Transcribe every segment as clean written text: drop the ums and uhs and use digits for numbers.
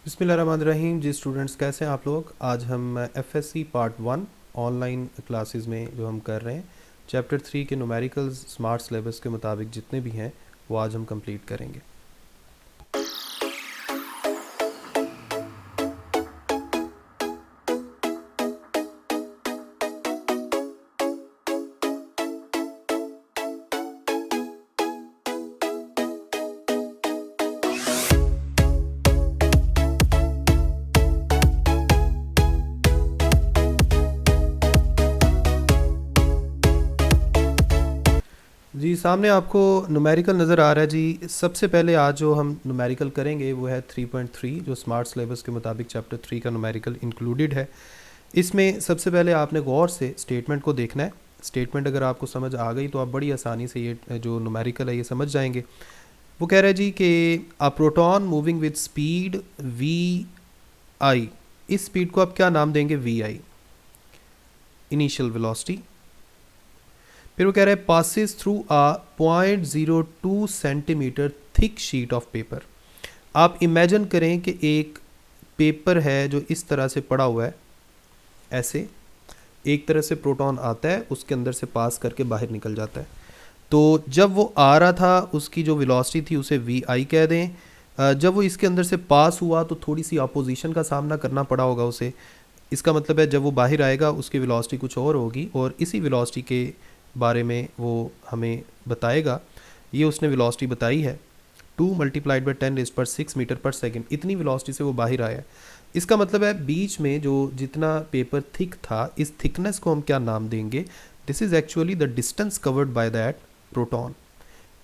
बिस्मिल्लाहिर्रहमानिर्रहीम। जी स्टूडेंट्स, कैसे हैं आप लोग। आज हम एफएससी पार्ट 1 ऑनलाइन क्लासेस में जो हम कर रहे हैं चैप्टर 3 के न्यूमेरिकल्स स्मार्ट सिलेबस के मुताबिक जितने भी हैं वो आज हम कंप्लीट करेंगे। जी सामने आपको न्यूमेरिकल नज़र आ रहा है। जी सबसे पहले आज जो हम न्यूमेरिकल करेंगे वो है 3.3 जो स्मार्ट सिलेबस के मुताबिक चैप्टर 3 का न्यूमेरिकल इंक्लूडेड है। इसमें सबसे पहले आपने गौर से स्टेटमेंट को देखना है। स्टेटमेंट अगर आपको समझ आ गई तो आप बड़ी आसानी से ये जो न्यूमेरिकल है ये समझ जाएंगे। वो कह रहा है जी कि a proton moving with speed v i, इस स्पीड को आप क्या नाम देंगे, वी आई इनिशियल वेलोसिटी। फिर वो कह रहा है passes through a 0.02 centimetre thick sheet of paper. आप इमेजिन करें कि एक पेपर है जो इस तरह से पड़ा हुआ है, ऐसे एक तरह से प्रोटॉन आता है, उसके अंदर से पास करके बाहर निकल जाता है। तो जब वो आ रहा था उसकी जो वेलोसिटी थी उसे वी आई कह दें। जब वो इसके अंदर से पास हुआ तो थोड़ी सी अपोजिशन का सामना करना पड़ा होगा उसे। इसका मतलब है जब वो बाहर आएगा उसकी वेलोसिटी कुछ और होगी और इसी वेलोसिटी के बारे में वो हमें बताएगा। ये उसने वेलोसिटी बताई है 2 × 10⁻⁶ मीटर पर सेकेंड, इतनी वेलोसिटी से वो बाहर आया है। इसका मतलब है बीच में जो जितना पेपर थिक था, इस थिकनेस को हम क्या नाम देंगे, this is actually the distance covered by that proton.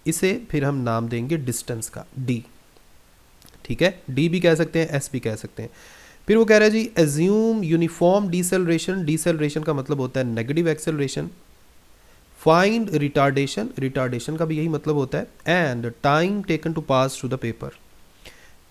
इसे फिर हम नाम देंगे डिस्टेंस का डी। ठीक है, डी भी कह सकते हैं, एस भी कह सकते हैं। फिर वो कह रहा है जी एज्यूम यूनिफॉर्म डिसेलरेशन। डिसेलरेशन का मतलब होता है negative acceleration. Find retardation, retardation का भी यही मतलब होता है। And time taken to pass through the paper.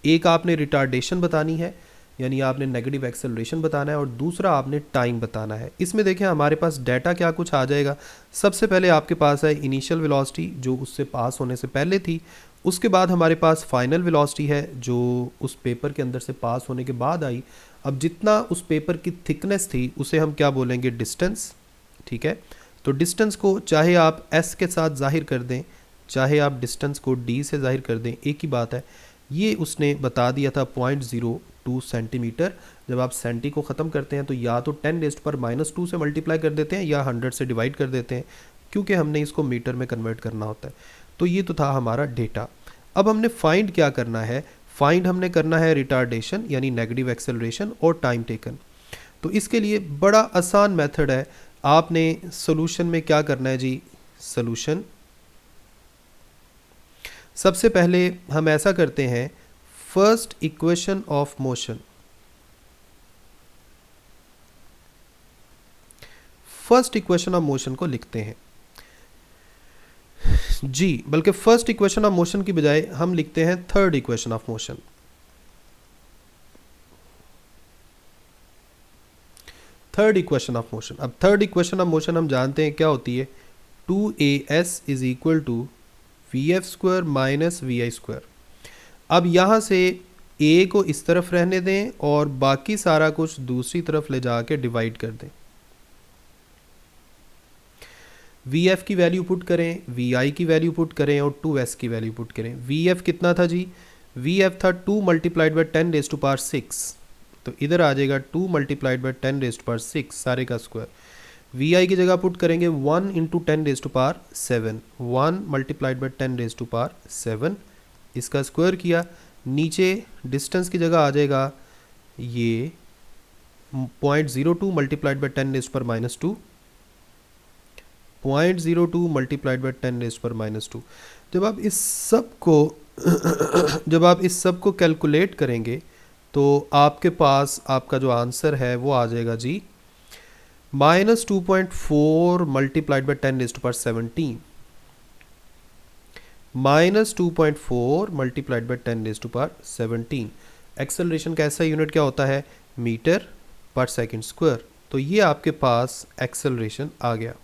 एक आपने रिटार्डेशन बतानी है यानी आपने नेगेटिव एक्सेलरेशन बताना है और दूसरा आपने टाइम बताना है। इसमें देखें हमारे पास डाटा क्या कुछ आ जाएगा। सबसे पहले आपके पास है इनिशियल वेलोसिटी जो उससे पास होने से पहले थी। उसके बाद हमारे पास फाइनल वेलोसिटी है जो उस पेपर के अंदर से पास होने के बाद आई। अब जितना उस पेपर की थिकनेस थी उसे हम क्या बोलेंगे, डिस्टेंस। ठीक है, तो डिस्टेंस को चाहे आप एस के साथ जाहिर कर दें, चाहे आप डिस्टेंस को डी से जाहिर कर दें, एक ही बात है। ये उसने बता दिया था 0.02 सेंटीमीटर। जब आप सेंटी को ख़त्म करते हैं तो या तो 10⁻⁻² से मल्टीप्लाई कर देते हैं या 100 से डिवाइड कर देते हैं, क्योंकि हमने इसको मीटर में कन्वर्ट करना होता है। तो ये तो था हमारा डेटा। अब हमने फाइंड क्या करना है, फाइंड हमने करना है रिटार्डेशन यानी नेगेटिव एक्सेलरेशन और टाइम टेकन। तो इसके लिए बड़ा आसान मेथड है। आपने सॉल्यूशन में क्या करना है जी, सॉल्यूशन सबसे पहले हम ऐसा करते हैं, first equation of motion, first equation of motion को लिखते हैं जी, बल्कि फर्स्ट इक्वेशन ऑफ मोशन की बजाय हम लिखते हैं third equation of motion. Third equation of motion. अब थर्ड इक्वेशन ऑफ मोशन हम जानते हैं क्या होती है, 2as is equal to vf² minus vi²। अब यहाँ से a को इस तरफ रहने दें और बाकी सारा कुछ दूसरी तरफ ले जाके डिवाइड कर दें। vf की वैल्यू पुट करें, vi की वैल्यू पुट करें और 2s की वैल्यू पुट करें। vf कितना था जी, vf था 2 × 10⁻⁶। तो इधर आ जाएगा 2 × 10⁻⁶ सारे का स्क्वायर। vi की जगह पुट करेंगे 1 × 10⁻⁷, 1 × 10⁻⁷, इसका स्क्वायर किया। नीचे डिस्टेंस की जगह आ जाएगा ये 0.02 × 10⁻⁻², 0.02 × 10⁻⁻²। जब आप इस सब को जब आप इस सब को कैलकुलेट करेंगे तो आपके पास आपका जो आंसर है वो आ जाएगा जी -2.4 × 10⁻17, -2.4 × 10⁻17। एक्सेलरेशन का ऐसा यूनिट क्या होता है, मीटर पर सेकंड स्क्वायर। तो ये आपके पास एक्सेलरेशन आ गया,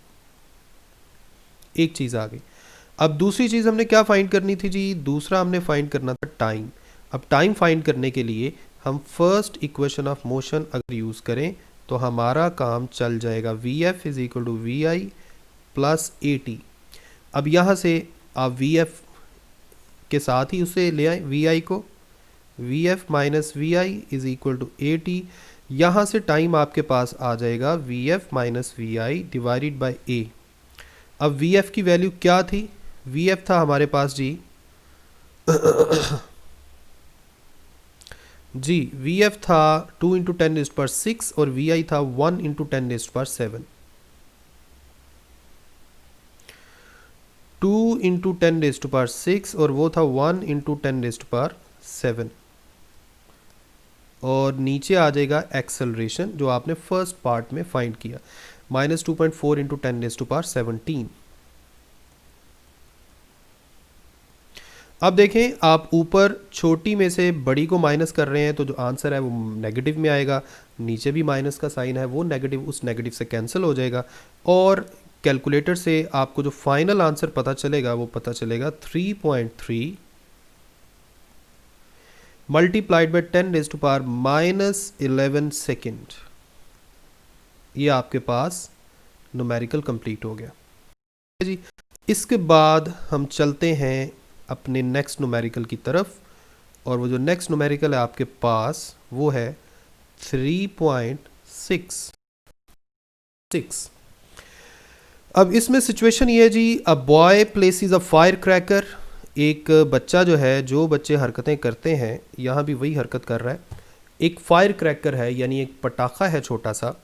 एक चीज़ आ गई। अब दूसरी चीज़ हमने क्या फाइंड करनी थी जी, दूसरा हमने फाइंड करना था टाइम। अब टाइम फाइंड करने के लिए हम फर्स्ट इक्वेशन ऑफ मोशन अगर यूज़ करें तो हमारा काम चल जाएगा। V f is equal to v i plus a t. अब यहाँ से आप वी एफ के साथ ही उसे ले आए वी आई को, v f minus v i is equal to a t. यहाँ से टाइम आपके पास आ जाएगा v f minus v i divided by a. अब वी एफ की वैल्यू क्या थी? वी एफ था हमारे पास जी जी वी एफ था 2 इंटू 10⁻⁶ और वी आई था 1 इंटू 10⁻⁷। 2 इंटू 10⁻⁶ और वो था 1 इंटू 10⁻⁷। और नीचे आ जाएगा एक्सेलरेशन जो आपने फर्स्ट पार्ट में फाइंड किया, -2.4 इंटू 10⁻17। अब देखें, आप ऊपर छोटी में से बड़ी को माइनस कर रहे हैं तो जो आंसर है वो नेगेटिव में आएगा, नीचे भी माइनस का साइन है वो नेगेटिव, उस नेगेटिव से कैंसिल हो जाएगा और कैलकुलेटर से आपको जो फाइनल आंसर पता चलेगा वो पता चलेगा 3.3 मल्टीप्लाइड बाई 10⁻⁻11 सेकेंड। ये आपके पास न्यूमेरिकल कंप्लीट हो गया जी। इसके बाद हम चलते हैं अपने नेक्स्ट न्यूमेरिकल की तरफ, और वो जो नेक्स्ट न्यूमेरिकल है आपके पास वो है 3.6। अब इसमें सिचुएशन ये है जी, a boy places a firecracker. एक बच्चा जो है, जो बच्चे हरकतें करते हैं यहाँ भी वही हरकत कर रहा है। एक फायर क्रैकर है यानी एक पटाखा है छोटा सा,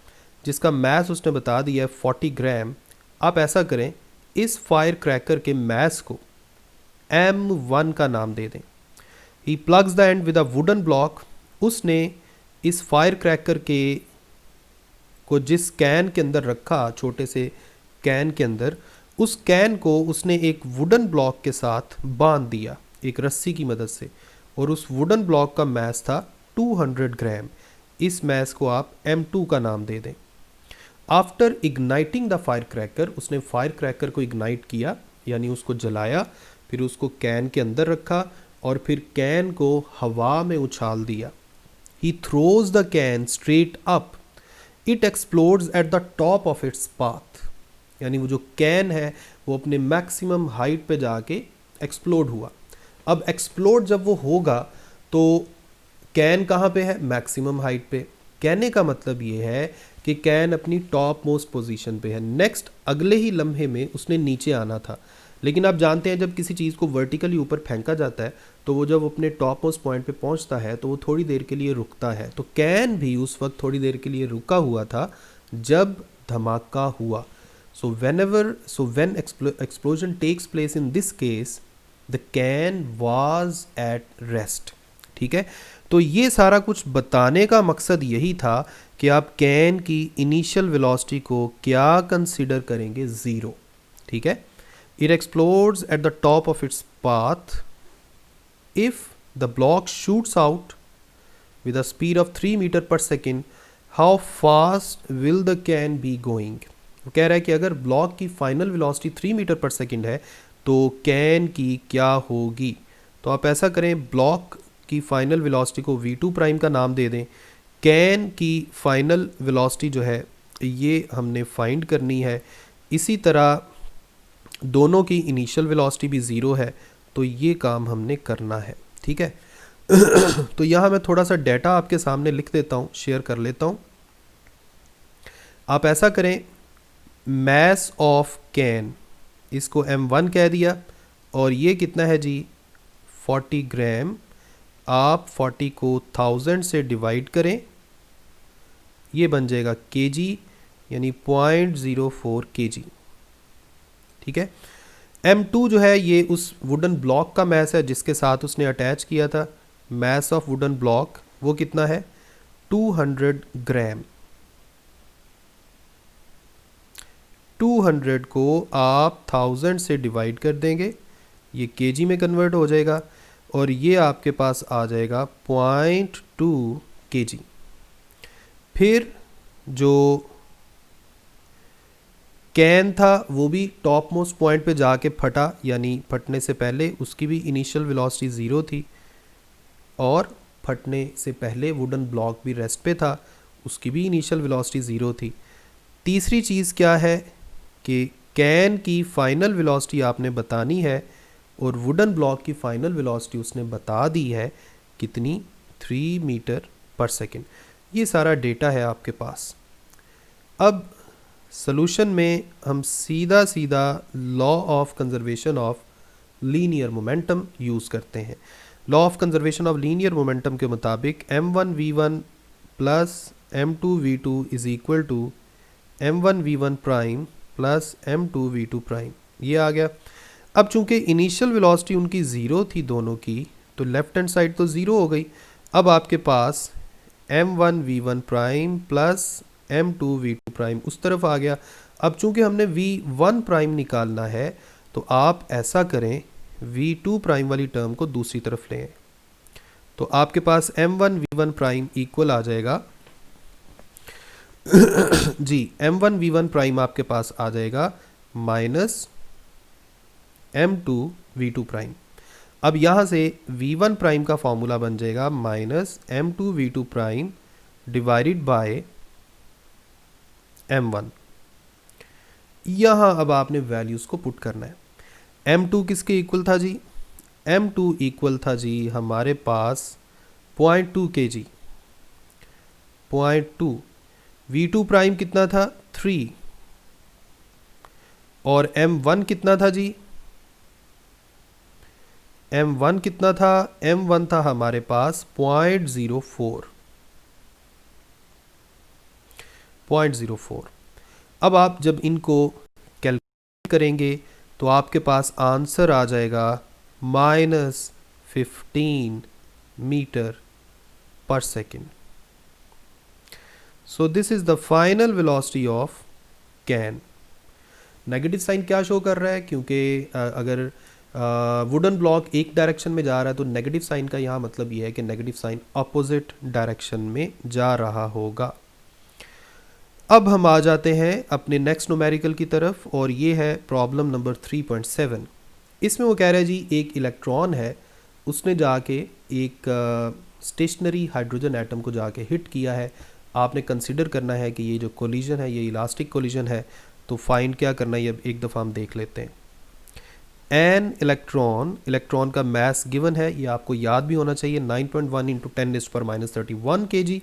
जिसका मैस उसने बता दिया है 40 ग्राम। आप ऐसा करें, इस फायर क्रैकर के मैस को M1 का नाम दे दें। He plugs the end with a wooden block. उसने इस फायर क्रैकर के को जिस कैन के अंदर रखा, छोटे से कैन के अंदर, उस कैन को उसने एक वुडन ब्लॉक के साथ बांध दिया एक रस्सी की मदद से, और उस वुडन ब्लॉक का मैस था 200 ग्राम। इस मैस को आप M2 का नाम दे दें। After igniting the fire cracker, उसने फायर क्रैकर को इग्नाइट किया यानी उसको जलाया, फिर उसको कैन के अंदर रखा और फिर कैन को हवा में उछाल दिया। He throws the can straight up, it explodes at the top of its path. यानी वो जो कैन है वो अपने मैक्सिमम हाइट पे जाके एक्सप्लोड हुआ। अब एक्सप्लोड जब वो होगा तो कैन कहाँ पे है? मैक्सिमम हाइट पे। कहने का मतलब ये है कि कैन अपनी टॉप मोस्ट पोजीशन पे है। नेक्स्ट अगले ही लम्हे में उसने नीचे आना था, लेकिन आप जानते हैं जब किसी चीज़ को वर्टिकली ऊपर फेंका जाता है तो वो जब अपने टॉप मोस्ट पॉइंट पे पहुंचता है तो वो थोड़ी देर के लिए रुकता है। तो कैन भी उस वक्त थोड़ी देर के लिए रुका हुआ था जब धमाका हुआ। So when explosion takes place in this case, the can was at rest. ठीक है, तो ये सारा कुछ बताने का मकसद यही था कि आप कैन की इनिशियल वेलोसिटी को क्या कंसिडर करेंगे? 0। ठीक है, it explodes at the top of its path if the block shoots out with a speed of 3 meter per second. How fast will the can be going? वो कह रहा है कि अगर ब्लॉक की final velocity 3 metre per second है तो can की क्या होगी। तो आप ऐसा करें, ब्लॉक की फाइनल वेलोसिटी को v2 प्राइम का नाम दे दें। कैन की फाइनल वेलोसिटी जो है ये हमने फाइंड करनी है। इसी तरह दोनों की इनिशियल वेलोसिटी भी 0 है, तो ये काम हमने करना है। ठीक है तो यहाँ मैं थोड़ा सा डेटा आपके सामने लिख देता हूँ, शेयर कर लेता हूँ। आप ऐसा करें, मैस ऑफ कैन, इसको M1 कह दिया, और ये कितना है जी? 40 ग्राम। आप 40 को 1000 से डिवाइड करें, ये बन जाएगा kg यानी 0.04 kg। ठीक है, M2 जो है ये उस वुडन ब्लॉक का मैस है जिसके साथ उसने अटैच किया था। मैस ऑफ वुडन ब्लॉक वो कितना है? 200 ग्राम। 200 को आप 1000 से डिवाइड कर देंगे, ये केजी में कन्वर्ट हो जाएगा और ये आपके पास आ जाएगा 0.2 kg। फिर जो कैन था वो भी टॉप मोस्ट पॉइंट पे जाके फटा, यानी फटने से पहले उसकी भी इनिशियल वेलोसिटी 0 थी और फटने से पहले वुडन ब्लॉक भी रेस्ट पे था, उसकी भी इनिशियल वेलोसिटी 0 थी। तीसरी चीज़ क्या है कि कैन की फाइनल वेलोसिटी आपने बतानी है और वुडन ब्लॉक की फाइनल वेलोसिटी उसने बता दी है कितनी, 3 मीटर पर सेकेंड। ये सारा डेटा है आपके पास। अब सॉल्यूशन में हम सीधा सीधा law of conservation of linear momentum use करते हैं। Law of conservation of linear momentum के मुताबिक m1v1 plus m2v2 is equal to m1v1 prime plus m2v2 prime. ये आ गया। अब चूंकि इनिशियल वेलोसिटी उनकी ज़ीरो थी दोनों की, तो लेफ्ट हैंड साइड तो ज़ीरो हो गई। अब आपके पास m1v1 prime plus m2v2 prime उस तरफ आ गया। अब चूंकि हमने v1 प्राइम निकालना है तो आप ऐसा करें, v2 प्राइम वाली टर्म को दूसरी तरफ लें, तो आपके पास m1 v1 प्राइम इक्वल आ जाएगा जी m1 v1 प्राइम आपके पास आ जाएगा माइनस m2 v2 प्राइम। अब यहाँ से v1 प्राइम का फॉर्मूला बन जाएगा minus m2 v2 prime divided by m1। यहाँ अब आपने वैल्यूज़ को पुट करना है। m2 किसके इक्वल था जी? m2 इक्वल था जी हमारे पास 0.2 kg, 0.2। v2 प्राइम कितना था? 3। और m1 कितना था जी? m1 कितना था? m1 था हमारे पास 0.04, 0.04। अब आप जब इनको कैलकुलेट करेंगे तो आपके पास आंसर आ जाएगा -15 metre per second. So this is the final velocity of can. Negative sign क्या शो कर रहा है? क्योंकि अगर वुडन ब्लॉक एक डायरेक्शन में जा रहा है तो नेगेटिव साइन का यहाँ मतलब ये है कि नेगेटिव साइन अपोजिट डायरेक्शन में जा रहा होगा। अब हम आ जाते हैं अपने नेक्स्ट न्यूमेरिकल की तरफ और ये है प्रॉब्लम नंबर 3.7। इसमें वो कह रहा है जी एक इलेक्ट्रॉन है, उसने जाके एक स्टेशनरी हाइड्रोजन एटम को जाके हिट किया है। आपने कंसिडर करना है कि ये जो कोलिजन है ये इलास्टिक कोलिजन है, तो फाइंड क्या करना है, अब एक दफ़ा हम देख लेते हैं। एन इलेक्ट्रॉन का मास गिवन है, ये आपको याद भी होना चाहिए, 9.1 into 10⁻31 kg।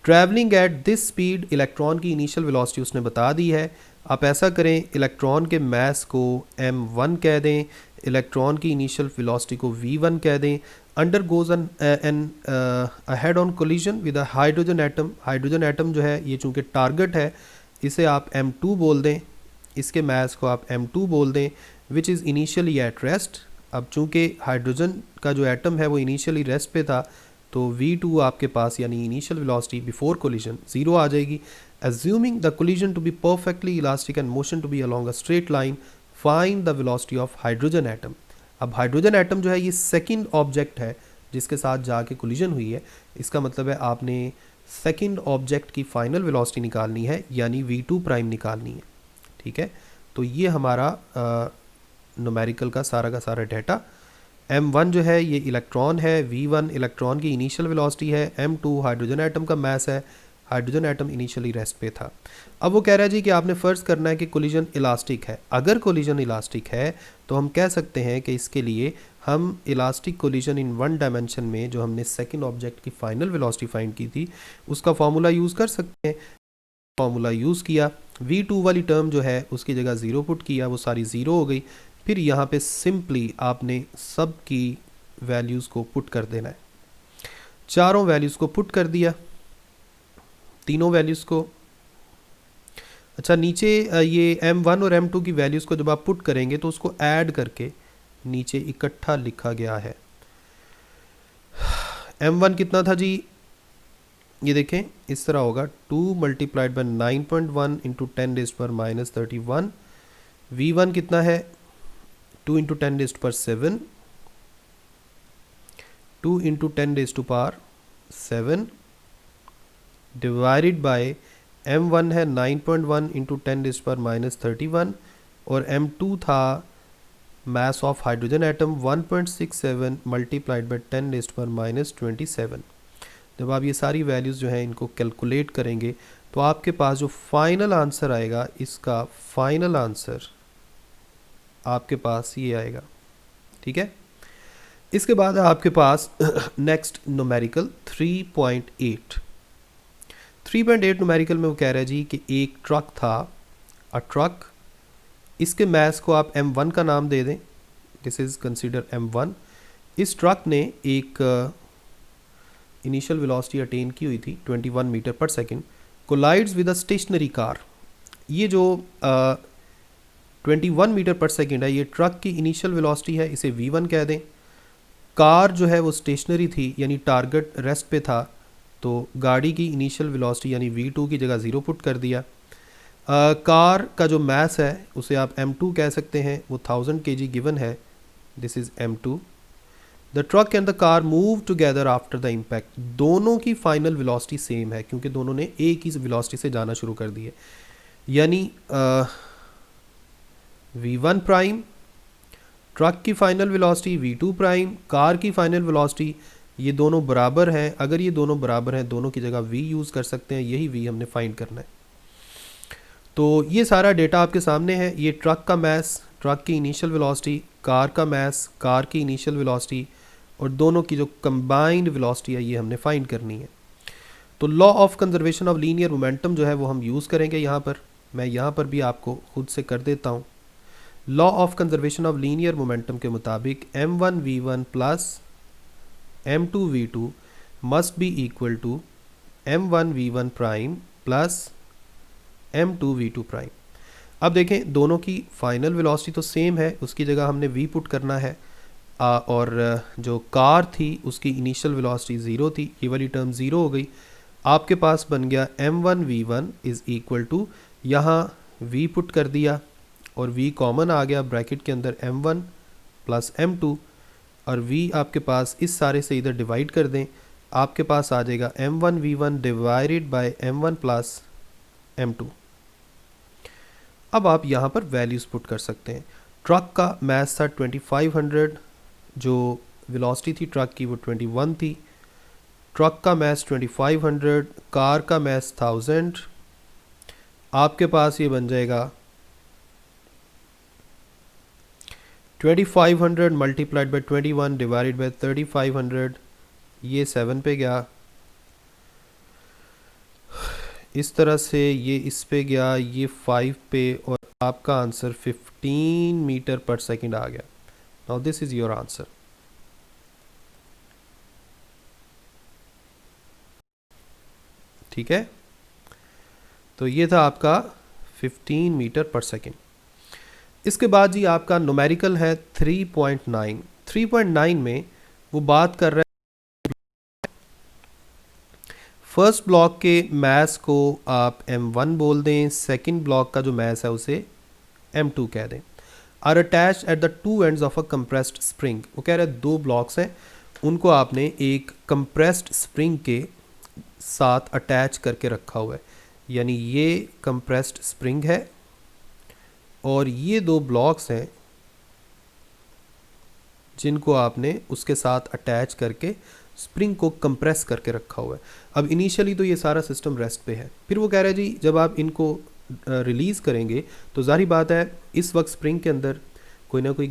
Travelling at this speed, electron की इनिशियल वेलोसिटी उसने बता दी है। आप ऐसा करें, इलेक्ट्रॉन के मास को m1 कह दें, इलेक्ट्रॉन की इनिशियल वेलोसिटी को v1 कह दें। Undergoes an head on collision with a hydrogen atom. Hydrogen atom जो है ये चूँकि टारगेट है, इसे आप m2 बोल दें, इसके मास को आप m2 बोल दें, which is initially at rest. अब चूँकि हाइड्रोजन का जो एटम है वो इनिशियली रेस्ट पे था, तो v2 आपके पास यानी इनिशियल वेलोसिटी बिफोर कोलिजन 0 आ जाएगी। Assuming the collision to be perfectly elastic and motion to be along a straight line, find the velocity of hydrogen atom. अब हाइड्रोजन एटम जो है ये सेकंड ऑब्जेक्ट है जिसके साथ जाके कोलिजन हुई है। इसका मतलब है आपने सेकंड ऑब्जेक्ट की फाइनल वेलोसिटी निकालनी है, यानी v2 प्राइम निकालनी है। ठीक है, तो ये हमारा न्यूमेरिकल का सारा डेटा। m1 जो है ये इलेक्ट्रॉन है, v1 इलेक्ट्रॉन की इनिशियल वेलोसिटी है, m2 हाइड्रोजन एटम का मास है, हाइड्रोजन एटम इनिशियली रेस्ट पे था। अब वो कह रहा है जी कि आपने फ़र्ज़ करना है कि कोलिजन इलास्टिक है। अगर कोलिजन इलास्टिक है तो हम कह सकते हैं कि इसके लिए हम elastic collision in one dimension में जो हमने सेकंड ऑब्जेक्ट की फाइनल वेलोसिटी फाइंड की थी उसका फार्मूला यूज़ कर सकते हैं। फार्मूला यूज़ किया, v2 वाली टर्म जो है उसकी जगह 0 पुट किया, वो सारी 0 हो गई। फिर यहाँ पे सिंपली आपने सब की वैल्यूज़ को पुट कर देना है। चारों वैल्यूज़ को पुट कर दिया, तीनों वैल्यूज़ को। अच्छा, नीचे ये m1 और m2 की वैल्यूज़ को जब आप पुट करेंगे तो उसको ऐड करके नीचे इकट्ठा लिखा गया है। m1 कितना था जी, ये देखें इस तरह होगा, 2 मल्टीप्लाइड बाई 9.1 इंटू 10⁻31। v1 कितना है, 2 into 10⁻7, 2 into 10⁻7 divided by m1 है 9.1 इंटू 10⁻31 और m2 था mass of hydrogen atom 1.67 multiplied by 10⁻⁻27। जब आप ये सारी वैल्यूज़ जो हैं इनको कैलकुलेट करेंगे तो आपके पास जो फाइनल आंसर आएगा, इसका फाइनल आंसर आपके पास ये आएगा। ठीक है, इसके बाद आपके पास नेक्स्ट न्यूमेरिकल 3.8। 3.8 न्यूमेरिकल में वो कह रहा है जी कि एक ट्रक था, अ ट्रक, इसके मैस को आप m1 का नाम दे दें, दिस इज़ कंसिडर m1। इस ट्रक ने एक इनिशियल वेलोसिटी अटेन की हुई थी 21 metre per second, collides with a stationary car. ये जो 21 मीटर पर सेकंड है, ये ट्रक की इनिशियल वेलोसिटी है, इसे v1 कह दें। कार जो है वो स्टेशनरी थी, यानी टारगेट रेस्ट पे था, तो गाड़ी की इनिशियल वेलोसिटी यानी v2 की जगह 0 पुट कर दिया। कार का जो मास है उसे आप m2 कह सकते हैं, वो 1000 kg गिवन है, this is m2। The truck and the car move together after the impact. दोनों की फाइनल वेलोसिटी सेम है क्योंकि दोनों ने एक ही वेलोसिटी से जाना शुरू कर दी है, यानी v1 प्राइम ट्रक की final velocity, v2 prime car की फाइनल वेलोसिटी, ये दोनों बराबर हैं। अगर ये दोनों बराबर हैं, दोनों की जगह v यूज़ कर सकते हैं, यही v हमने फाइंड करना है। तो ये सारा डेटा आपके सामने है। ये ट्रक का मास, ट्रक की इनिशियल वेलोसिटी, कार का मास, कार की इनिशियल वेलोसिटी, और दोनों की जो कंबाइंड वेलोसिटी है ये हमने फाइंड करनी है। तो law of conservation of linear momentum जो है वो हम यूज़ करेंगे यहाँ पर। मैं यहाँ पर भी आपको खुद से कर देता हूँ। Law of conservation of linear momentum के मुताबिक m1v1 plus m2v2 must be equal to m1v1 prime plus m2v2 prime. अब देखें, दोनों की फाइनल वेलोसिटी तो सेम है, उसकी जगह हमने v पुट करना है, और जो कार थी उसकी इनिशियल वेलोसिटी 0 थी, ये वाली टर्म 0 हो गई। आपके पास बन गया m1v1 इज़ इक्वल टू, यहाँ v पुट कर दिया और v कॉमन आ गया ब्रैकेट के अंदर, m1 प्लस m2, और v आपके पास इस सारे से इधर डिवाइड कर दें, आपके पास आ जाएगा m1v1 divided by m1 plus m2। अब आप यहाँ पर वैल्यूज़ पुट कर सकते हैं। ट्रक का मास था 2500, जो वेलोसिटी थी ट्रक की वो 21 थी। ट्रक का मास 2500, कार का मास 1000। आपके पास ये बन जाएगा 2500 मल्टीप्लाइड बाई 21 डिवाइडेड बाई 3500, ये 7 पे गया, इस तरह से ये इस पे गया, ये 5 पे, और आपका आंसर 15 मीटर पर सेकंड आ गया। Now this is your answer. ठीक है, तो ये था आपका 15 मीटर पर सेकंड। इसके बाद जी आपका न्यूमेरिकल है 3.9। 3.9 में वो बात कर रहा है फर्स्ट ब्लॉक के मास को आप m1 बोल दें, सेकंड ब्लॉक का जो मास है उसे m2 कह दें। Are attached at the two ends of a compressed spring. वो कह रहे हैं दो ब्लॉक्स हैं, उनको आपने एक कंप्रेस्ड स्प्रिंग के साथ अटैच करके रखा हुआ है, यानी ये कंप्रेस्ड स्प्रिंग है और ये दो ब्लॉक्स हैं जिनको आपने उसके साथ अटैच करके स्प्रिंग को कंप्रेस करके रखा हुआ है। अब इनिशियली तो ये सारा सिस्टम रेस्ट पे है, फिर वो कह रहे हैं जी जब आप इनको रिलीज़ करेंगे तो जाहिर बात है इस वक्त स्प्रिंग के अंदर कोई ना कोई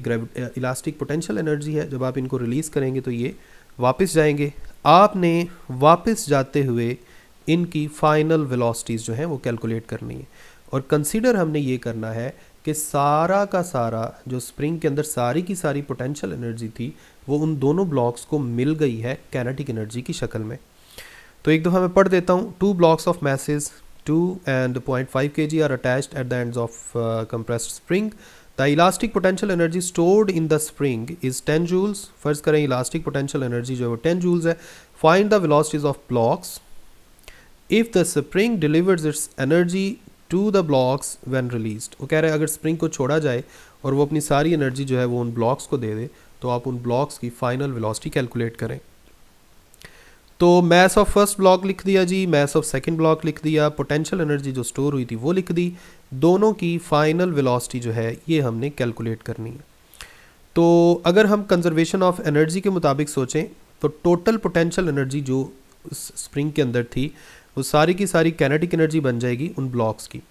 इलास्टिक पोटेंशियल एनर्जी है, जब आप इनको रिलीज़ करेंगे तो ये वापस जाएंगे। आपने वापस जाते हुए इनकी फाइनल वेलोसिटीज़ जो हैं वो कैलकुलेट करनी है, और कंसीडर हमने ये करना है कि सारा का सारा जो स्प्रिंग के अंदर सारी की सारी पोटेंशियल एनर्जी थी वो उन दोनों ब्लॉक्स को मिल गई है काइनेटिक एनर्जी की शक्ल में। तो एक दफ़ा मैं पढ़ देता हूँ। 2 blocks of masses 2 and 0.5 kg are attached at the ends of compressed spring. The elastic potential energy stored in the spring is 10 joules. फर्ज करें इलास्टिक पोटेंशियल एनर्जी जो है वो 10 joules है। Find the velocities of blocks if the spring delivers its energy to the blocks when released. वो कह रहे हैं अगर स्प्रिंग को छोड़ा जाए और वो अपनी सारी एनर्जी जो है वो उन ब्लॉक्स को दे दे तो आप उन ब्लॉक्स की फाइनल वेलोसिटी कैलकुलेट करें। तो मास ऑफ फर्स्ट ब्लॉक लिख दिया जी, मास ऑफ सेकंड ब्लॉक लिख दिया, पोटेंशियल एनर्जी जो स्टोर हुई थी वो लिख दी, दोनों की फाइनल वेलोसिटी जो है ये हमने कैलकुलेट करनी है। तो अगर हम कंजर्वेशन ऑफ एनर्जी के मुताबिक सोचें तो टोटल पोटेंशियल एनर्जी जो स्प्रिंग के अंदर थी वो सारी की सारी काइनेटिक एनर्जी बन जाएगी उन ब्लॉक्स की।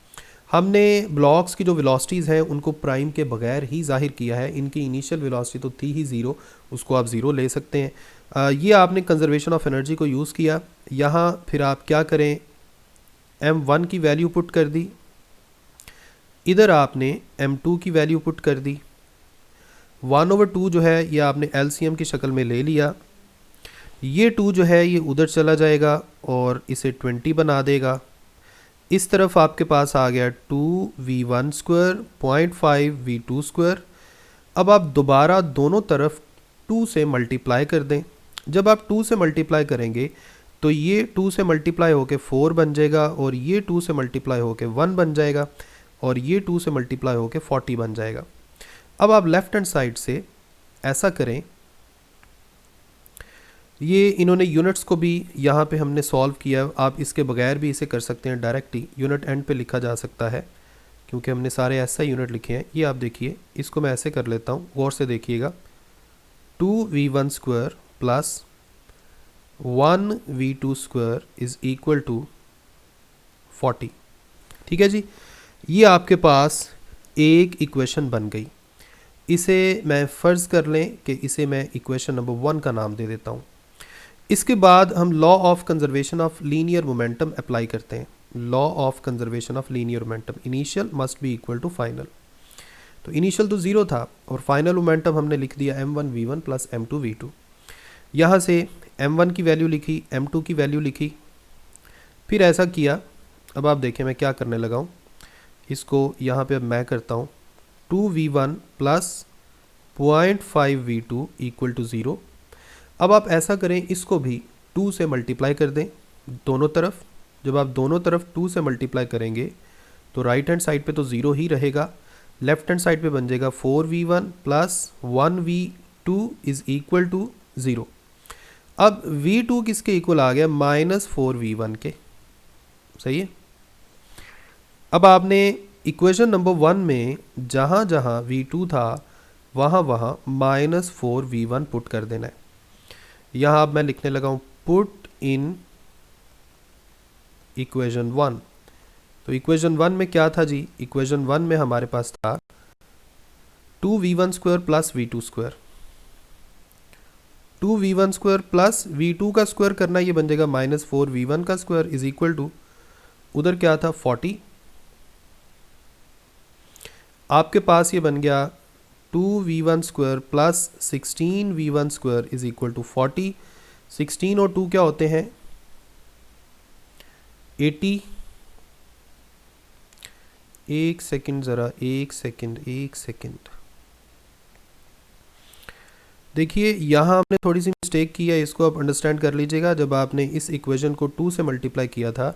हमने ब्लॉक्स की जो वेलोसिटीज़ हैं उनको प्राइम के बगैर ही जाहिर किया है। इनकी इनिशियल वेलोसिटी तो थी ही ज़ीरो, उसको आप ज़ीरो ले सकते हैं। ये आपने कंजर्वेशन ऑफ एनर्जी को यूज़ किया। यहाँ फिर आप क्या करें, m1 की वैल्यू पुट कर दी, इधर आपने m2 की वैल्यू पुट कर दी। 1/2 जो है ये आपने LCM की शक्ल में ले लिया। ये 2 जो है ये उधर चला जाएगा और इसे 20 बना देगा। इस तरफ आपके पास आ गया 2v1 स्क्वायर 0.5 v2 स्क्वायर। अब आप दोबारा दोनों तरफ 2 से मल्टीप्लाई कर दें। जब आप 2 से मल्टीप्लाई करेंगे तो ये 2 से मल्टीप्लाई होके 4 बन जाएगा और ये 2 से मल्टीप्लाई होके 1 बन जाएगा और ये 2 से मल्टीप्लाई होके 40 बन जाएगा। अब आप लेफ्ट हैंड साइड से ऐसा करें, ये इन्होंने यूनिट्स को भी यहाँ पे हमने सॉल्व किया। आप इसके बगैर भी इसे कर सकते हैं, डायरेक्ट ही यूनिट एंड पे लिखा जा सकता है क्योंकि हमने सारे ऐसा यूनिट लिखे हैं। ये आप देखिए, इसको मैं ऐसे कर लेता हूँ, गौर से देखिएगा। 2v1 square plus 1v2 square is equal to 40। ठीक है जी, ये आपके पास एक इक्वेशन बन गई। इसे मैं फ़र्ज़ कर लें कि इसे मैं इक्वेशन नंबर 1 का नाम दे देता हूँ। इसके बाद हम law of conservation of linear momentum apply करते हैं। Law of conservation of linear momentum, initial must be equal to final. तो इनिशियल तो ज़ीरो था और फाइनल मोमेंटम हमने लिख दिया m1 v1 plus m2 v2। यहाँ से m1 की वैल्यू लिखी, m2 की वैल्यू लिखी, फिर ऐसा किया। अब आप देखें मैं क्या करने लगा हूँ, इसको यहाँ पे अब मैं करता हूँ 2v1 plus 0.5 v2 equal to 0। अब आप ऐसा करें, इसको भी 2 से मल्टीप्लाई कर दें दोनों तरफ। जब आप दोनों तरफ 2 से मल्टीप्लाई करेंगे तो राइट हैंड साइड पे तो 0 ही रहेगा, लेफ्ट हैंड साइड पे बन जाएगा 4v1 plus 1v2 is equal to 0। अब v2 किसके इक्वल आ गया, -4v1 के। सही है। अब आपने इक्वेशन नंबर 1 में जहाँ जहाँ v2 था वहाँ वहाँ -4v1 पुट कर देना है। यहाँ अब मैं लिखने लगा हूँ पुट इन इक्वेशन 1। तो इक्वेशन 1 में क्या था जी, इक्वेशन 1 में हमारे पास था 2v1 square plus v2 square. 2v1 square plus v2 का स्क्वायर करना, ये बन जाएगा -4v1 का स्क्वायर इज इक्वल टू, उधर क्या था 40। आपके पास ये बन गया 2v1 square plus 16v1 square is equal to 40। 16 और 2 क्या होते हैं 80। एक सेकंड ज़रा, एक सेकंड देखिए, यहाँ हमने थोड़ी सी मिस्टेक की है, इसको आप अंडरस्टैंड कर लीजिएगा। जब आपने इस इक्वेशन को 2 से मल्टीप्लाई किया था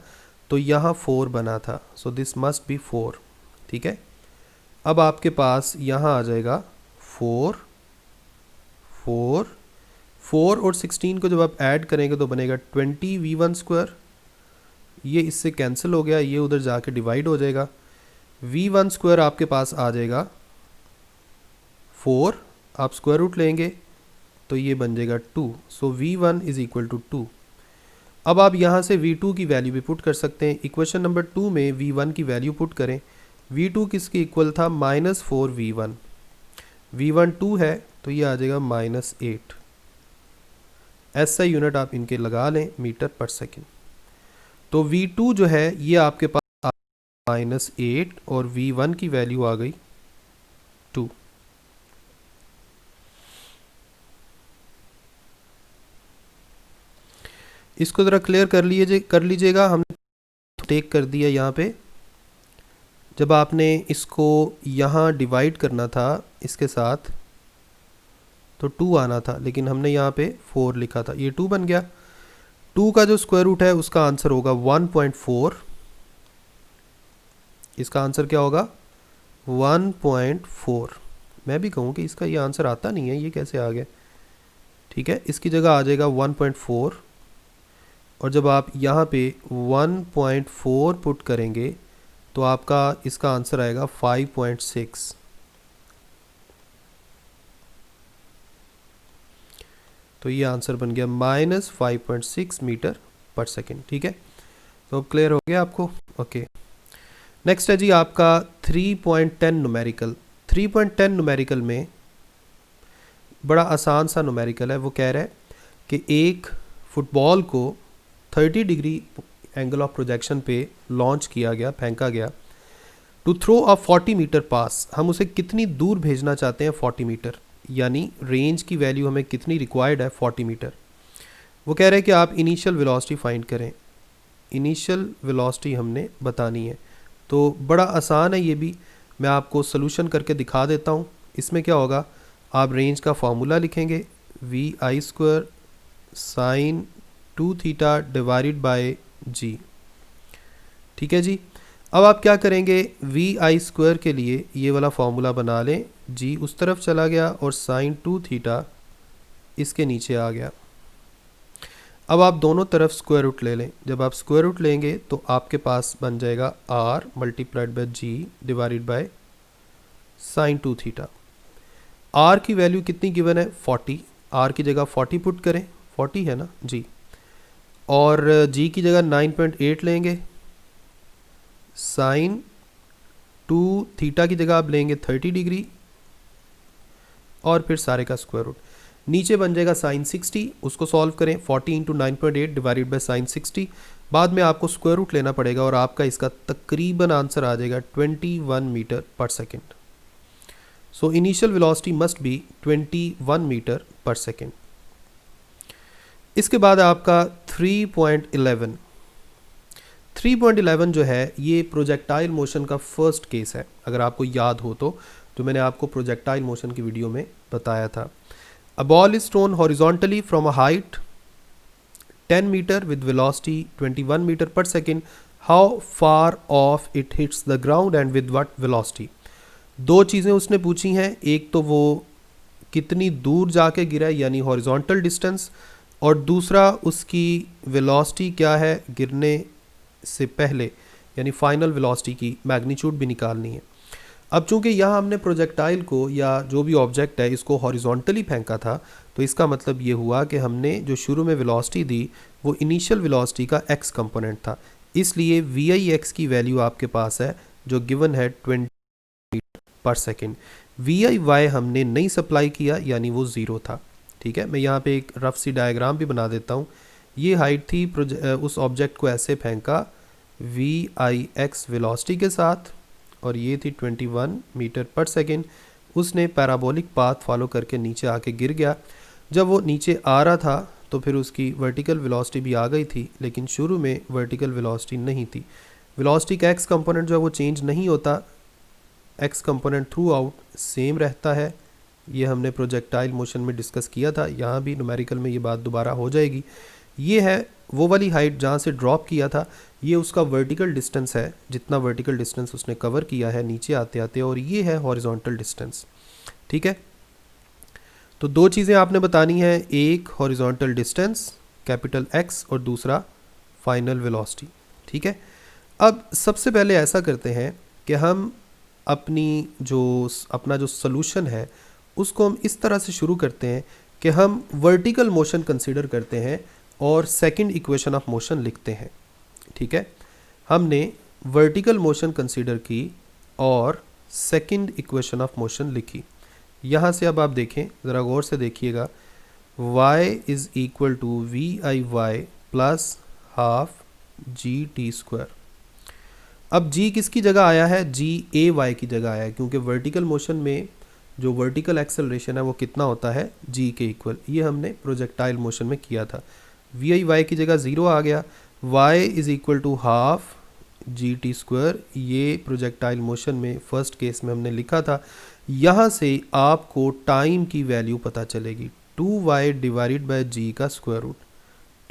तो यहाँ 4 बना था, सो दिस मस्ट बी 4। ठीक है। अब आपके पास यहाँ आ जाएगा 4 और 16 को जब आप ऐड करेंगे तो बनेगा 20v1 स्क्वायर। ये इससे कैंसिल हो गया, ये उधर जाके डिवाइड हो जाएगा। v1 स्क्वायर आपके पास आ जाएगा 4, आप स्क्वायर रूट लेंगे तो ये बन जाएगा 2। सो v1 इज इक्वल टू 2। अब आप यहाँ से v2 की वैल्यू भी पुट कर सकते हैं। इक्वेशन नंबर 2 में v1 की वैल्यू पुट करें। v2 किसके इक्वल था, -4v1। v1 2 है तो ये आ जाएगा -8। ऐसा यूनिट आप इनके लगा लें, मीटर पर सेकेंड। तो v2 जो है ये आपके पास -8 और v1 की वैल्यू आ गई 2। इसको ज़रा क्लियर कर लीजिएगा। हमने टेक कर दिया यहाँ पे। जब आपने इसको यहाँ डिवाइड करना था इसके साथ तो 2 आना था, लेकिन हमने यहाँ पे 4 लिखा था, ये 2 बन गया। 2 का जो स्क्वायर रूट है उसका आंसर होगा 1.4। इसका आंसर क्या होगा 1.4। मैं भी कहूँ कि इसका ये आंसर आता नहीं है, ये कैसे आ गया। ठीक है, इसकी जगह आ जाएगा 1.4 और जब आप यहाँ पे 1.4 पुट करेंगे तो आपका इसका आंसर आएगा 5.6। तो ये आंसर बन गया -5.6 मीटर पर सेकेंड। ठीक है, तो अब क्लियर हो गया आपको। ओके, नेक्स्ट है जी आपका 3.10 न्यूमेरिकल। 3.10 न्यूमेरिकल में बड़ा आसान सा न्यूमेरिकल है। वो कह रहा है कि एक फुटबॉल को 30 डिग्री एंगल ऑफ प्रोजेक्शन पे लॉन्च किया गया, फेंका गया, टू थ्रो अ 40 मीटर पास। हम उसे कितनी दूर भेजना चाहते हैं 40 मीटर, यानी रेंज की वैल्यू हमें कितनी रिक्वायर्ड है 40 मीटर। वो कह रहे हैं कि आप इनिशियल वेलोसिटी फाइंड करें। इनिशियल वेलोसिटी हमने बतानी है, तो बड़ा आसान है ये भी। मैं आपको सोल्यूशन करके दिखा देता हूँ। इसमें क्या होगा, आप रेंज का फॉर्मूला लिखेंगे vi² sine 2 theta divided by g. ठीक है जी, अब आप क्या करेंगे, vi² के लिए ये वाला फॉर्मूला बना लें। जी उस तरफ चला गया और साइन 2 थीटा इसके नीचे आ गया। अब आप दोनों तरफ स्क्वायर रूट ले लें। जब आप स्क्वायर रूट लेंगे तो आपके पास बन जाएगा r multiplied by g divided by sine 2 theta. r की वैल्यू कितनी गिवन है 40, r की जगह 40 पुट करें, 40 है ना जी, और g की जगह 9.8 लेंगे। साइन 2 थीटा की जगह आप लेंगे 30 डिग्री और फिर सारे का स्क्वायर रूट। नीचे बन जाएगा साइन 60, उसको सॉल्व करें, 40 इंटू 9.8 डिवाइडेड बाई साइन 60। बाद में आपको स्क्वायर रूट लेना पड़ेगा और आपका इसका तकरीबन आंसर आ जाएगा 21 metre per second. So initial velocity must be 21 metre per second. इसके बाद आपका 3.11। 3.11 जो है ये प्रोजेक्टाइल मोशन का फर्स्ट केस है, अगर आपको याद हो तो, जो मैंने आपको प्रोजेक्टाइल मोशन की वीडियो में बताया था। A ball is thrown horizontally from a height 10 meter with velocity 21 meter per second. How far off it hits the ground and with what velocity? दो चीज़ें उसने पूछी हैं, एक तो वो कितनी दूर जाके गिरा है यानी हॉरिजॉन्टल डिस्टेंस, और दूसरा उसकी वेलोसिटी क्या है गिरने से पहले यानी फाइनल वेलोसिटी की मैग्नीट्यूड भी निकालनी है। अब चूंकि यहाँ हमने प्रोजेक्टाइल को या जो भी ऑब्जेक्ट है इसको हॉरिजॉन्टली फेंका था, तो इसका मतलब ये हुआ कि हमने जो शुरू में वेलोसिटी दी वो इनिशियल वेलोसिटी का x कंपोनेंट था। इसलिए vix की वैल्यू आपके पास है जो गिवन है 20 मीटर पर सेकेंड। viy हमने नहीं सप्लाई किया यानी वो ज़ीरो था। ठीक है, मैं यहाँ पे एक रफ सी डायग्राम भी बना देता हूँ। ये हाइट थी, उस ऑब्जेक्ट को ऐसे फेंका vix वेलोसिटी के साथ, और ये थी 21 मीटर पर सेकेंड। उसने पैराबोलिक पाथ फॉलो करके नीचे आके गिर गया। जब वो नीचे आ रहा था तो फिर उसकी वर्टिकल वेलोसिटी भी आ गई थी, लेकिन शुरू में वर्टिकल वेलोसिटी नहीं थी। वेलोसिटी का एक्स कंपोनेंट जो है वो चेंज नहीं होता, x component through out same रहता है। ये हमने प्रोजेक्टाइल मोशन में डिस्कस किया था, यहाँ भी न्यूमेरिकल में ये बात दोबारा हो जाएगी। ये है वो वाली हाइट जहाँ से ड्रॉप किया था, ये उसका वर्टिकल डिस्टेंस है, जितना वर्टिकल डिस्टेंस उसने कवर किया है नीचे आते आते, और ये है हॉरिजॉन्टल डिस्टेंस। ठीक है, तो दो चीज़ें आपने बतानी है, एक हॉरिजॉन्टल डिस्टेंस कैपिटल एक्स और दूसरा फाइनल वेलोसिटी। ठीक है, अब सबसे पहले ऐसा करते हैं कि हम अपना जो सोल्यूशन है उसको हम इस तरह से शुरू करते हैं कि हम वर्टिकल मोशन कंसीडर करते हैं और सेकंड इक्वेशन ऑफ मोशन लिखते हैं। ठीक है, हमने वर्टिकल मोशन कंसीडर की और सेकंड इक्वेशन ऑफ मोशन लिखी। यहाँ से अब आप देखें, ज़रा गौर से देखिएगा, y is equal to vi plus half gt²। अब g किसकी जगह आया है, g ay की जगह आया है, क्योंकि वर्टिकल मोशन में जो वर्टिकल एक्सेलरेशन है वो कितना होता है g के इक्वल। ये हमने प्रोजेक्टाइल मोशन में किया था। vi की जगह 0 आ गया, y is equal to half gt²। ये प्रोजेक्टाइल मोशन में फर्स्ट केस में हमने लिखा था। यहाँ से आपको टाइम की वैल्यू पता चलेगी, 2y डिवाइडेड बाय g का स्क्वायर रूट।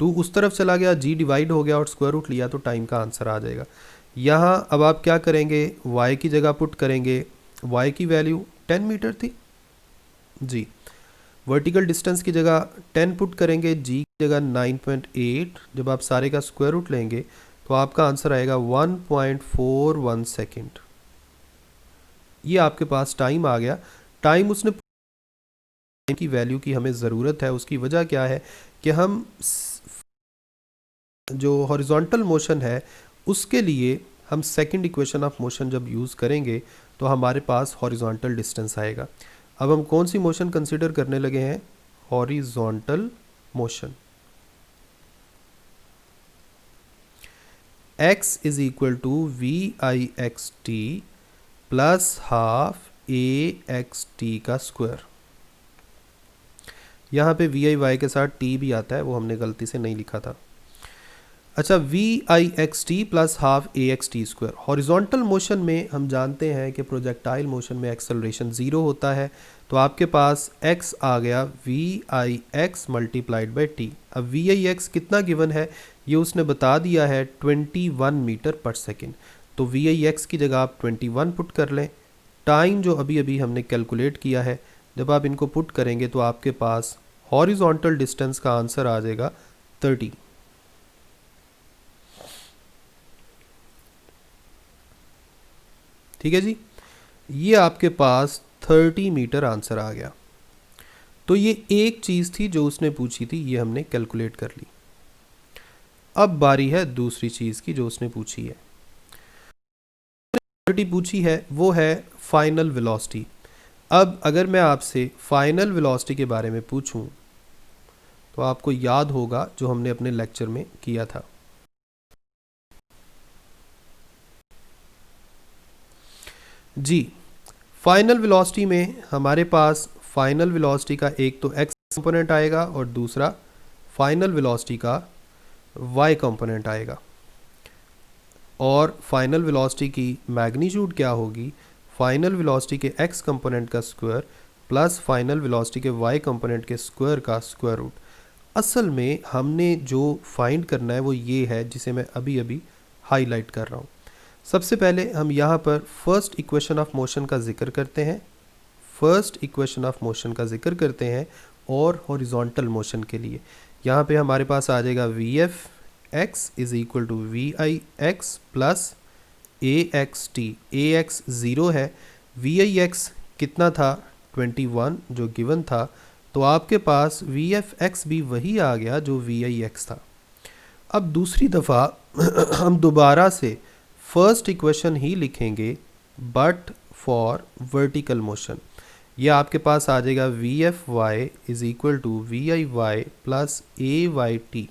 2 उस तरफ चला गया, g डिवाइड हो गया और स्क्वायर रूट लिया तो टाइम का आंसर आ जाएगा। यहाँ अब आप क्या करेंगे, y की जगह पुट करेंगे, y की वैल्यू 10 मीटर थी जी, वर्टिकल डिस्टेंस की जगह 10 पुट करेंगे, g की जगह 9.8। जब आप सारे का स्क्वायर रूट लेंगे तो आपका आंसर आएगा 1.41 सेकेंड। ये आपके पास टाइम आ गया। टाइम उसने की वैल्यू की हमें ज़रूरत है। उसकी वजह क्या है कि हम जो हॉरिजॉन्टल मोशन है उसके लिए हम सेकंड इक्वेशन ऑफ मोशन जब यूज़ करेंगे तो हमारे पास हॉरिजॉन्टल डिस्टेंस आएगा। अब हम कौन सी मोशन कंसिडर करने लगे हैं? Horizontal motion. x is equal to v i x t plus half a x t का स्क्वायर। यहाँ पे वी आई वाई के साथ टी भी आता है, वो हमने गलती से नहीं लिखा था। अच्छा, v i x t plus half a x t square. Horizontal motion में हम जानते हैं कि प्रोजेक्टाइल मोशन में एक्सेलरेशन ज़ीरो होता है, तो आपके पास x आ गया v i x multiplied by t. अब वी आई एक्स कितना गिवन है ये उसने बता दिया है 21 मीटर पर सेकेंड। तो वी आई एक्स की जगह आप 21 पुट कर लें। टाइम जो अभी अभी हमने कैलकुलेट किया है, जब आप इनको पुट करेंगे तो आपके पास हॉरिजॉन्टल डिस्टेंस का आंसर आ जाएगा 30। ठीक है जी, ये आपके पास 30 मीटर आंसर आ गया। तो ये एक चीज़ थी जो उसने पूछी थी, ये हमने कैलकुलेट कर ली। अब बारी है दूसरी चीज़ की जो उसने पूछी है। 30 पूछी है वो है फाइनल वेलोसिटी। अब अगर मैं आपसे फाइनल वेलोसिटी के बारे में पूछूं तो आपको याद होगा जो हमने अपने लेक्चर में किया था। जी, फाइनल वेलोसिटी में हमारे पास फाइनल वेलोसिटी का एक तो x कंपोनेंट आएगा और दूसरा फाइनल वेलोसिटी का y कंपोनेंट आएगा। और फाइनल वेलोसिटी की मैग्नीट्यूड क्या होगी? फाइनल वेलोसिटी के x कंपोनेंट का स्क्वायर प्लस फाइनल वेलोसिटी के y कंपोनेंट के स्क्वायर का स्क्वायर रूट। असल में हमने जो फाइंड करना है वो ये है जिसे मैं अभी अभी हाईलाइट कर रहा हूँ। सबसे पहले हम यहाँ पर फर्स्ट इक्वेशन ऑफ मोशन का जिक्र करते हैं, फर्स्ट इक्वेशन ऑफ मोशन का जिक्र करते हैं और हॉरिजॉन्टल मोशन के लिए यहाँ पे हमारे पास आ जाएगा v f x is equal to v i x plus a x t. A x zero है, वी आई एक्स कितना था 21 जो गिवन था, तो आपके पास वी एफ एक्स भी वही आ गया जो वी आई एक्स था। अब दूसरी दफ़ा हम दोबारा से फर्स्ट इक्वेशन ही लिखेंगे बट फॉर वर्टिकल मोशन। ये आपके पास आ जाएगा v f y is equal to v i y plus a y t.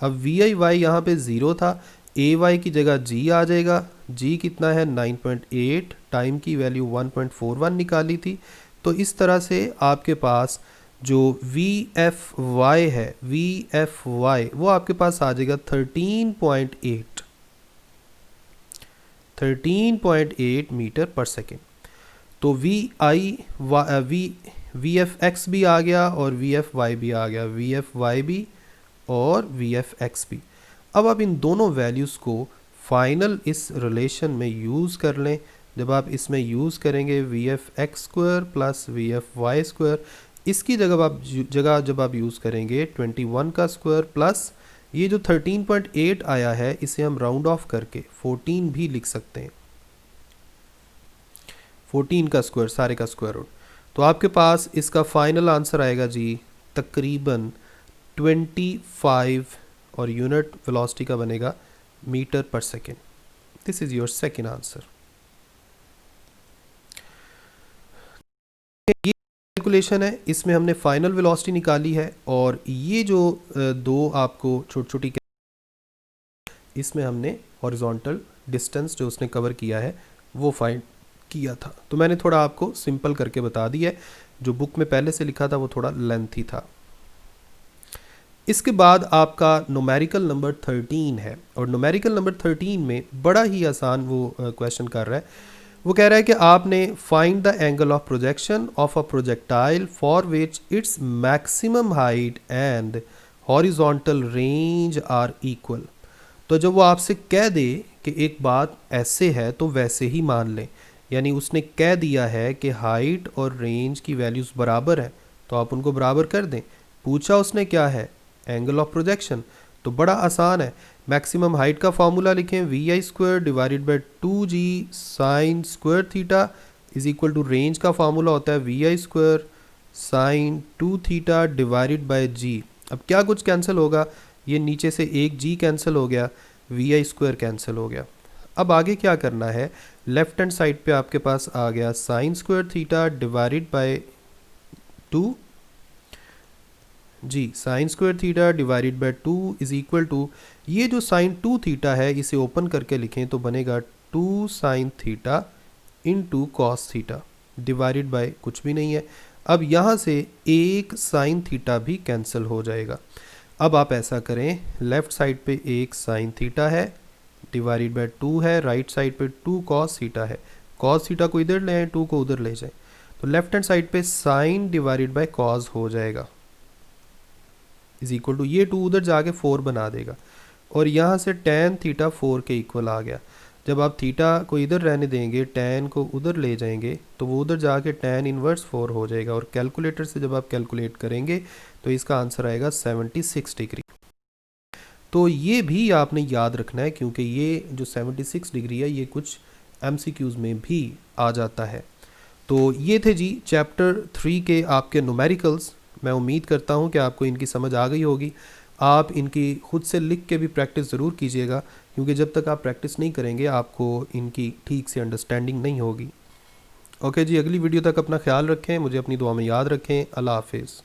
अब वी आई वाई यहाँ पर ज़ीरो था, ए वाई की जगह जी आ जाएगा। जी कितना है 9.8, टाइम की वैल्यू 1.41 निकाली थी। तो इस तरह से आपके पास जो वी एफ वाई है, वी एफ वाई वो आपके पास आ जाएगा 13.8 मीटर पर सेकेंड। तो v i v f x भी आ गया और वी एफ वाई भी आ गया, वी एफ वाई भी और वी एफ एक्स भी। अब आप इन दोनों वैल्यूज़ को फाइनल इस रिलेशन में यूज़ कर लें। जब आप इसमें यूज़ करेंगे v f x square plus v f y square, इसकी जगह जब आप यूज़ करेंगे 21 का स्क्वायर प्लस ये जो 13.8 आया है इसे हम राउंड ऑफ करके 14 भी लिख सकते हैं, 14 का स्क्वायर सारे का स्क्वायर रूट। तो आपके पास इसका फाइनल आंसर आएगा जी तकरीबन 25 और यूनिट वेलोसिटी का बनेगा metre per second. This is your second answer. ये कैलकुलेशन है, इसमें हमने फाइनल वेलोसिटी निकाली है और ये जो दो आपको छोटी छोटी इसमें हमने हॉरिजॉन्टल डिस्टेंस जो उसने कवर किया है वो फाइंड किया था। तो मैंने थोड़ा आपको सिंपल करके बता दिया है, जो बुक में पहले से लिखा था वो थोड़ा लेंथी था। इसके बाद आपका न्यूमेरिकल नंबर 13 है और न्यूमेरिकल नंबर 13 में बड़ा ही आसान वो क्वेश्चन कर रहा है। वो कह रहा है कि आपने find the angle of projection of a projectile for which its maximum height and horizontal range are equal. तो जब वो आपसे कह दे कि एक बात ऐसे है तो वैसे ही मान लें, यानी उसने कह दिया है कि हाइट और रेंज की वैल्यूज़ बराबर है तो आप उनको बराबर कर दें। पूछा उसने क्या है? Angle of projection. तो बड़ा आसान है, मैक्सिमम हाइट का फार्मूला लिखें v i square divided by 2g sine square theta is equal to range का फार्मूला होता है v i square sine 2 theta divided by g. अब क्या कुछ कैंसिल होगा, ये नीचे से एक जी कैंसिल हो गया, वी आई स्क्वायर कैंसिल हो गया। अब आगे क्या करना है, लेफ्ट हैंड साइड पे आपके पास आ गया sine square theta divided by 2 g, sine square theta divided by 2 is equal to, ये जो साइन 2 थीटा है इसे ओपन करके लिखें तो बनेगा 2 sine theta into cos theta divided bye कुछ भी नहीं है। अब यहाँ से एक साइन थीटा भी कैंसिल हो जाएगा। अब आप ऐसा करें, लेफ्ट साइड पे एक साइन थीटा है डिवाइडेड बाय 2 है, राइट साइड पे 2 कॉस थीटा है, कॉस थीटा को इधर ले आए, 2 को उधर ले जाए, तो लेफ्ट हैंड साइड पे साइन डिवाइडेड बाय कॉस हो जाएगा इज इक्वल टू, ये 2 उधर जाके 4 बना देगा और यहाँ से tan थीटा 4 के इक्वल आ गया। जब आप थीटा को इधर रहने देंगे, tan को उधर ले जाएंगे तो वो उधर जाके tan इनवर्स 4 हो जाएगा और कैलकुलेटर से जब आप कैलकुलेट करेंगे तो इसका आंसर आएगा 76 डिग्री। तो ये भी आपने याद रखना है क्योंकि ये जो 76 डिग्री है ये कुछ MCQs में भी आ जाता है। तो ये थे जी चैप्टर 3 के आपके न्यूमेरिकल्स। मैं उम्मीद करता हूँ कि आपको इनकी समझ आ गई होगी। आप इनकी खुद से लिख के भी प्रैक्टिस ज़रूर कीजिएगा क्योंकि जब तक आप प्रैक्टिस नहीं करेंगे आपको इनकी ठीक से अंडरस्टैंडिंग नहीं होगी। ओके जी, अगली वीडियो तक अपना ख्याल रखें, मुझे अपनी दुआ में याद रखें। अल्लाह हाफिज़।